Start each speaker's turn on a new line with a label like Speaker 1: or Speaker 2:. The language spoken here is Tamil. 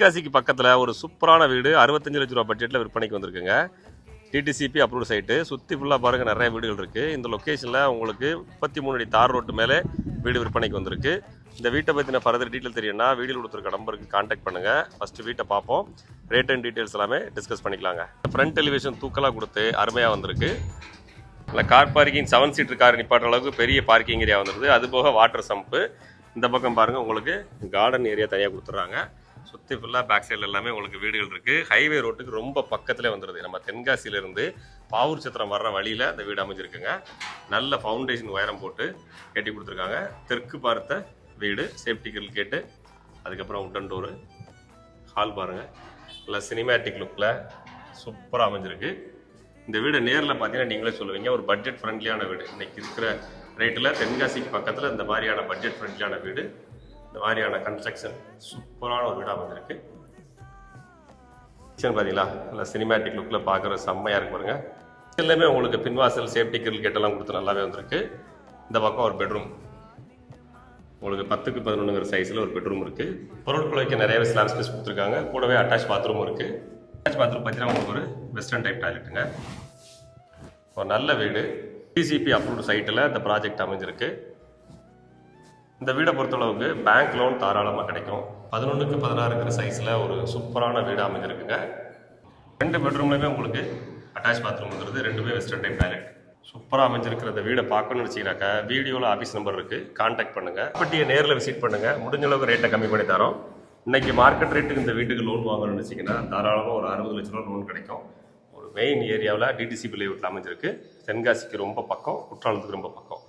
Speaker 1: தென்காசிக்கு பக்கத்தில் ஒரு சூப்பரான வீடு 65 லட்ச ரூபா பட்ஜெட்டில் விற்பனைக்கு வந்திருக்குங்க. DTCP approve site. சுற்றி ஃபுல்லாக பாருங்கள், நிறைய வீடுகள் இருக்குது. இந்த லொக்கேஷனில் உங்களுக்கு 33 அடி தார் ரோட்டு மேலே வீடு விற்பனைக்கு வந்திருக்கு. இந்த வீட்டை பற்றின ஃபர்தர் டீட்டெயில் தெரியும்னா வீடியோ கொடுத்துருக்க நம்பருக்கு கான்டாக்ட் பண்ணுங்கள். ஃபஸ்ட்டு வீட்டை பார்ப்போம், ரேட் அண்ட் டீட்டெயில்ஸ் எல்லாமே டிஸ்கஸ் பண்ணிக்கலாங்க. ஃப்ரண்ட் எலிவேஷன் தூக்கலாக கொடுத்து அருமையாக வந்திருக்கு. இல்லை கார் பார்க்கிங் 7 சீட்டர் கார் நிப்பாட்டுற அளவுக்கு பெரிய பார்க்கிங் ஏரியா வந்துடுது. அதுபோக வாட்டர் சம்பு. இந்த பக்கம் பாருங்கள், உங்களுக்கு கார்டன் ஏரியா தனியாக கொடுத்துட்றாங்க. சுற்றி ஃபுல்லாக பேக் சைடில் எல்லாமே உங்களுக்கு வீடுகள் இருக்குது. ஹைவே ரோட்டுக்கு ரொம்ப பக்கத்துலேயே வந்துடுது. நம்ம தென்காசியிலேருந்து பாவூர் சத்திரம் வர்ற வழியில் அந்த வீடு அமைஞ்சிருக்குங்க. நல்ல ஃபவுண்டேஷன் உயரம் போட்டு கட்டி கொடுத்துருக்காங்க. தெற்கு பார்த்த வீடு, சேஃப்டி கிரில் கேட்டு, அதுக்கப்புறம் உட்டன் டோரு, ஹால் பாருங்கள். நல்லா சினிமேட்டிக் லுக்கில் சூப்பராக அமைஞ்சிருக்கு. இந்த வீடு நேரில் பார்த்தீங்கன்னா நீங்களே சொல்லுவீங்க, ஒரு பட்ஜெட் ஃப்ரெண்ட்லியான வீடு. இன்றைக்கி இருக்கிற ரேட்டில் தென்காசிக்கு பக்கத்தில் இந்த மாதிரியான பட்ஜெட் ஃப்ரெண்ட்லியான வீடு, இந்த மாதிரியான கன்ஸ்ட்ரக்ஷன் சூப்பரான ஒரு வீடாக வந்திருக்கு. கிச்சன் பார்த்தீங்களா, நல்லா சினிமேட்டிக் லுக்கில் பார்க்குற செம்மையாக இருக்கு பாருங்க. எல்லாமே உங்களுக்கு பின்வாசல், சேஃப்டி கிரில் கேட்டெல்லாம் கொடுத்து நல்லாவே வந்திருக்கு. இந்த பக்கம் ஒரு பெட்ரூம், உங்களுக்கு 10க்கு 11 சைஸில் ஒரு பெட்ரூம் இருக்குது. பொருட்கள் வைக்க நிறையவே ஸ்லாப் ஸ்பேஸ் கொடுத்துருக்காங்க. கூடவே அட்டாச் பாத்ரூமும் இருக்குது. அட்டாச் பாத்ரூம் பார்த்தீங்கன்னா உங்களுக்கு ஒரு வெஸ்டர்ன் டைப் டாய்லெட்டுங்க. ஒரு நல்ல வீடு. டிசிபி அப்ரூவ்டு சைட்டில் இந்த ப்ராஜெக்ட் அமைஞ்சிருக்கு. இந்த வீடை பொறுத்தளவுக்கு பேங்க் லோன் தாராளமாக கிடைக்கும். 11க்கு 16 சைஸில் ஒரு சூப்பரான வீடு அமைஞ்சிருக்குங்க. 2 பெட்ரூம்லையுமே உங்களுக்கு அட்டாச் பாத்ரூம் வந்துடுது. 2மே வெஸ்டர்ன் டைப் டாய்லெட். சூப்பராக அமைஞ்சிருக்கிற இந்த வீடை பார்க்கணும்னு வச்சிங்கனாக்கா வீடியோவில் ஆஃபீஸ் நம்பர் இருக்குது, கான்டாக்ட் பண்ணுங்கள். ப்ராப்பர்ட்டியை நேரில் விசிட் பண்ணுங்கள். முடிஞ்ச அளவுக்கு ரேட்டை கம்மி பண்ணி தரோம். இன்றைக்கி மார்க்கெட் ரேட்டுக்கு இந்த வீட்டுக்கு லோன் வாங்கணும்னு வச்சிங்கன்னா தாராளமாக ஒரு 60 லட்ச ரூபா லோன் கிடைக்கும். ஒரு மெயின் ஏரியாவில் டிடிசிபி லேஅவுட்டில் அமைஞ்சிருக்கு. தென்காசிக்கு ரொம்ப பக்கம், குற்றாலத்துக்கு ரொம்ப பக்கம்.